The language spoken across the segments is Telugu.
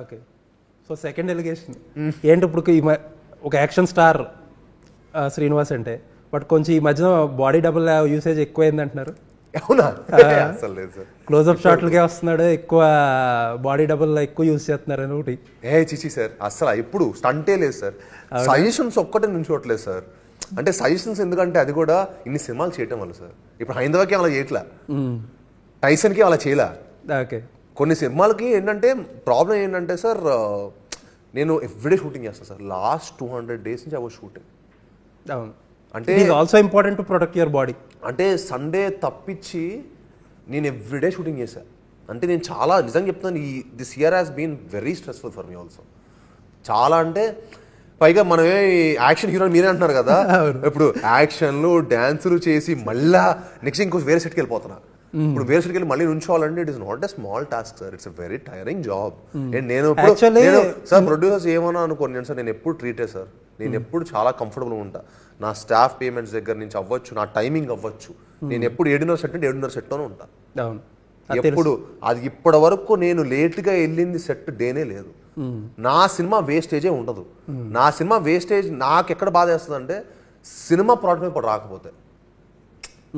ఓకే. సో సెకండ్ ఎలిగేషన్ ఏంటి ఇప్పుడు ఒక యాక్షన్ స్టార్ శ్రీనివాస్ అంటే, బట్ కొంచెం ఈ మధ్యన బాడీ డబుల్ యూసేజ్ ఎక్కువైంది అంటున్నారు. అవునా? అసలు లేదు సార్. క్లోజ్అప్ షాట్లకే వస్తున్నాడు, ఎక్కువ బాడీ డబుల్ ఎక్కువ యూజ్ చేస్తున్నారు అని ఒకటి. చిచి సార్, అసలు ఇప్పుడు స్టంటే లేదు సార్. సజెషన్స్ ఒక్కటే నుంచోట్లేదు సార్. అంటే సజెషన్స్ ఎందుకంటే అది కూడా ఇన్ని సినిమాలు చేయటం వల్ల సార్. ఇప్పుడు హైందవకి అలా చేయట్లా, టైసన్కి అలా చేయలే. ఓకే. కొన్ని సినిమాలకి ఏంటంటే ప్రాబ్లం ఏంటంటే సార్, నేను ఎవ్రీడే షూటింగ్ చేస్తాను సార్. లాస్ట్ 200 days నుంచి అవ్వ షూటింగ్. అవును. అంటే also important to protect your body. అంటే సండే తప్పించి నేను ఎవ్రీడే షూటింగ్ చేశాను. అంటే నేను చాలా నిజంగా చెప్తున్నాను, this year has been very stressful for me also. చాలా అంటే పైగా మనమే యాక్షన్ హీరో మీరే అంటున్నారు కదా, ఇప్పుడు యాక్షన్లు డ్యాన్సులు చేసి మళ్ళా నెక్స్ట్ ఇంకో వేరే సెట్కి వెళ్ళిపోతున్నా. ఇప్పుడు వేరే సెట్కి వెళ్ళి మళ్ళీ నుంచోవాలంటే it is not a small task sir, it's a very tiring job. నేను సార్ ప్రొడ్యూసర్స్ ఏమన్నా అనుకోండి సార్, నేను ఎప్పుడు ట్రీటే సార్, నేను ఎప్పుడు చాలా కంఫర్టబుల్గా ఉంటా. నా స్టాఫ్ పేమెంట్స్ దగ్గర నుంచి అవ్వచ్చు, నా టైమింగ్ అవ్వచ్చు, నేను ఎప్పుడు 7:30 సెట్ అంటే 7:30 సెట్లోనే ఉంటా. ఎప్పుడు అది ఇప్పటి వరకు నేను లేట్గా వెళ్ళింది సెట్ డేనే లేదు. నా సినిమా వేస్టేజే ఉండదు. నా సినిమా వేస్టేజ్ నాకు ఎక్కడ బాధ వేస్తుంది అంటే, సినిమా ప్రోడక్ట్ మీద ఇప్పుడు రాకపోతే,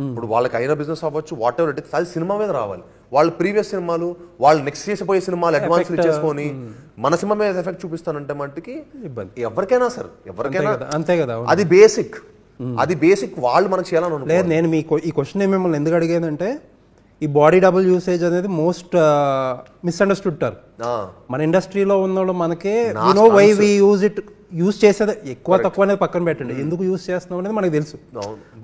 ఇప్పుడు వాళ్ళకి అయిన బిజినెస్ అవ్వచ్చు వాట్ ఎవర్ ఇట్ ఇస్, అది సినిమా మీద రావాలి. వాళ్ళు ప్రీవియస్ సినిమాలు, వాళ్ళు నెక్స్ట్ చేసిపోయే సినిమాలు అడ్వాన్స్ ఇచ్చేసుకొని మన సినిమా మీద ఎఫెక్ట్ చూపిస్తానంటే మట్టికి ఎవరికైనా సార్, ఎవరికైనా అంతే కదా. అది బేసిక్, అది బేసిక్ వాళ్ళు మనకు చేయాలని లేదు. నేను ఈ క్వశ్చన్ మిమ్మల్ని ఎందుకు అడిగానంటే, ఈ బాడీ డబుల్ యూసేజ్ అనేది మోస్ట్ మిస్అండర్స్టూడ్ టర్మ్. మన ఇండస్ట్రీలో ఉన్నోళ్ళు మనకే వై వి యూజ్ చేసేది ఎక్కువ తక్కువ అనేది పక్కన పెట్టండి, ఎందుకు యూజ్ చేస్తున్నాం అనేది మనకు తెలుసు.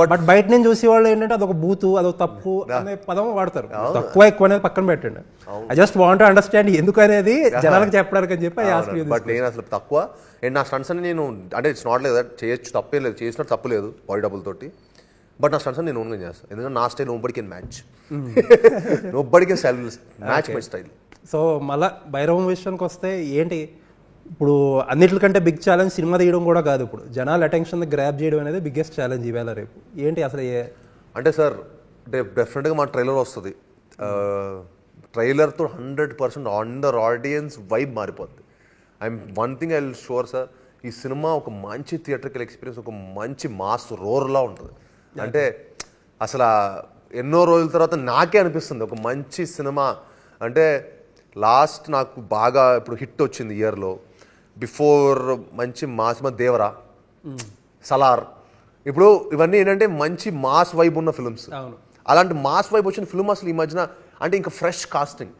బట్ బయట నుంచి చూసే వాళ్ళు ఏంటంటే అదొక బూతు, అదొక తప్పు అనే పదం వాడతారు. తక్కువ ఎక్కువ అనేది పక్కన పెట్టండి. I just want to understand ఎందుకు అనేది జనాలకు చెప్పడానికి అని చెప్పి. బట్ నేను అసలు తక్కువ అండ్ నా స్టంట్స్ అని నేను అంటే ఇట్స్ నాట్ లేదు చేయొచ్చు, తప్పే లేదు, చేసినట్టు తప్పు లేదు బాడీ డబుల్ తోటి. బట్ నా స్టంట్స్ నేను ఓన్గా చేస్తాను, ఎందుకంటే నా style nobody can match, nobody can match my style. So మళ్ళా భైరవం విషయానికి వస్తే ఏంటి, ఇప్పుడు అన్నిటికంటే బిగ్ ఛాలెంజ్ సినిమా తీయడం కూడా కాదు, ఇప్పుడు జనాల అటెన్షన్ గ్రాప్ చేయడం అనేది బిగ్గెస్ట్ ఛాలెంజ్ ఇవాళ రేపు. ఏంటి అసలు అంటే సార్, అంటే డెఫినెట్గా మా ట్రైలర్ వస్తుంది. ట్రైలర్తో 100% అండర్ ఆడియన్స్ వైబ్ మారిపోద్ది. One thing I will sure sir, ఈ సినిమా ఒక మంచి థియేటర్కల్ ఎక్స్పీరియన్స్, ఒక మంచి మాస్ రోర్లా ఉంటుంది. అంటే అసలు ఎన్నో రోజుల తర్వాత నాకే అనిపిస్తుంది ఒక మంచి సినిమా. అంటే లాస్ట్ నాకు బాగా ఇప్పుడు హిట్ వచ్చింది ఇయర్లో, బిఫోర్ మంచి మాస్ సినిమా దేవరా, సలార్, ఇప్పుడు ఇవన్నీ ఏంటంటే మంచి మాస్ వైబ్ ఉన్న ఫిల్మ్స్. అలాంటి మాస్ వైబ్ వచ్చిన ఫిల్మ్ అసలు ఈ మధ్యన అంటే ఇంకా ఫ్రెష్ కాస్టింగ్,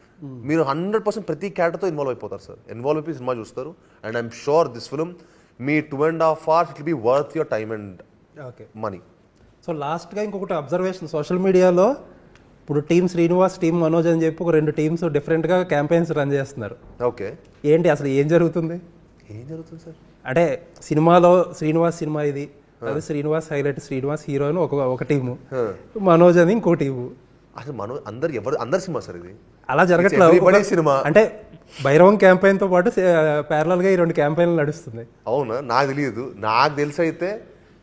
మీరు 100% ప్రతి క్యారెక్టర్తో ఇన్వాల్వ్ అయిపోతారు సార్. ఇన్వాల్వ్ అయిపోయి సినిమా చూస్తారు. And I'm sure this film me 2.5 hours it will B worth your time and money. So లాస్ట్గా ఇంకొకటి అబ్జర్వేషన్, సోషల్ మీడియాలో ఇప్పుడు టీమ్ శ్రీనివాస్, టీమ్ మనోజ్ అని చెప్పి ఒక 2 టీమ్స్ డిఫరెంట్గా క్యాంపెయిన్స్ రన్ చేస్తున్నారు. ఓకే. ఏంటి అసలు ఏం జరుగుతుంది సార్? అంటే సినిమాలో శ్రీనివాస్ సినిమా ఇది, అది శ్రీనివాస్ హైలైట్, శ్రీనివాస్ హీరో అని ఒక టీము, మనోజ్ అని ఇంకో టీము. అసలు మనోజ్ అందరి సినిమా సార్ ఇది, అలా జరగట్లేదు సినిమా. అంటే భైరవం క్యాంపెయిన్తో పాటు ప్యారలల్గా ఈ 2 క్యాంపెయిన్లు నడుస్తుంది. అవునా? నాకు తెలియదు. నాకు తెలిసి అయితే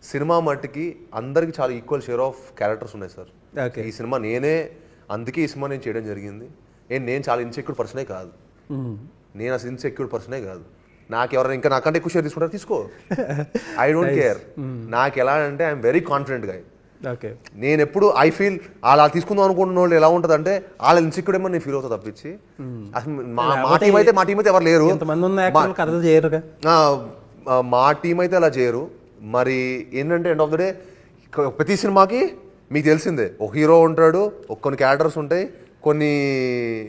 సినిమా మట్టికి అందరికి చాలా ఈక్వల్ షేర్ ఆఫ్ క్యారెక్టర్స్ ఉన్నాయి సార్. ఈ సినిమా అందుకే ఈ సినిమా నేను చేయడం జరిగింది. నేను చాలా ఇన్సెక్యూర్ పర్సనే కాదు, నేను అసలు ఇన్సెక్యూర్ పర్సనే కాదు. నాకు ఎవరైనా ఇంకా నాకంటే ఎక్కువ షేర్ తీసుకుంటారు, తీసుకో, ఐ డోంట్ కేర్. నాకు ఎలా అంటే ఐఎమ్ వెరీ కాన్ఫిడెంట్ గా. నేను ఎప్పుడు ఐ ఫీల్ అలా తీసుకుందాం అనుకుంటున్న వాళ్ళు ఎలా ఉంటుంది అంటే వాళ్ళ ఇన్సెక్యూర్ ఏమో నేను ఫీల్ అవుతా తప్పించి, అసలు మా టీం అయితే ఎవరు లేరు, మా టీం అయితే అలా చేయరు. మరి ఏంటంటే ఎండ్ ఆఫ్ ద డే ప్రతి సినిమాకి మీకు తెలిసిందే ఒక హీరో ఉంటాడు, కొన్ని క్యారెక్టర్స్ ఉంటాయి, కొన్ని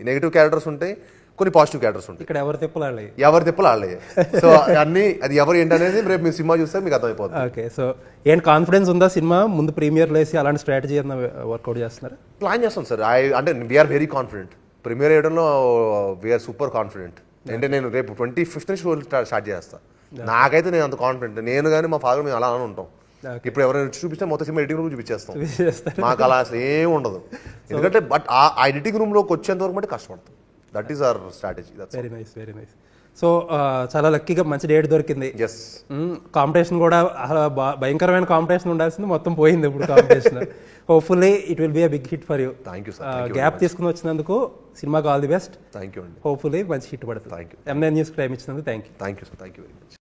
నెగిటివ్ క్యారెక్టర్స్ ఉంటాయి, కొన్ని పాజిటివ్ క్యారెక్టర్స్ ఉంటాయి. ఇక్కడ ఎవరి తిప్పలు ఆడలే. సో అన్ని అది ఎవరు ఏంటనేది రేపు మీరు సినిమా చూస్తే మీకు అర్థమైపోతుంది. ఓకే. సో ఏంటి కాన్ఫిడెన్స్ ఉందా సినిమా ముందు ప్రీమియర్ వేసి అలాంటి స్ట్రాటజీ ఏమైనా వర్కౌట్ చేస్తున్నారు? ప్లాన్ చేస్తాం సార్. అంటే వీఆర్ వెరీ కాన్ఫిడెంట్. ప్రీమియర్ వేయడంలో వీఆర్ సూపర్ కాన్ఫిడెంట్. అంటే నేను రేపు 25th నుంచి స్టార్ట్ చేస్తాను. నాకైతే నేను అంత కాన్ఫిడెంట్, నేను కానీ మా ఫాదర్ మేము అలా అని ఉంటాం. ఇప్పుడు ఎవరైనా చూపిస్తే మొత్తం సినిమా ఎడిటింగ్ రూమ్ చూపించేస్తాం, మాకు అలా అసలు ఏమి ఉండదు. ఎందుకంటే బట్ ఆ ఎడిటింగ్ రూమ్లోకి వచ్చేంత వరకు బట్టి కష్టపడతాం. That is our strategy. Very nice, very nice. So చాలా లక్కీగా మంచి డేట్ దొరికింది. ఎస్, కాంపిటీషన్ కూడా భయంకరమైన కాంపిటీషన్ ఉండాల్సింది, మొత్తం పోయింది ఇప్పుడు competition. Hopefully it will be a big hit for you. Thank you sir. Gap తీసుకుని వచ్చినందుకు సినిమాకి all the best. Thank you అండి. హోప్ఫుల్లీ మంచి హిట్ పడుతుంది. Thank you. M9 news time ఇచ్చినందుకు thank you. Thank you sir. Thank you very much.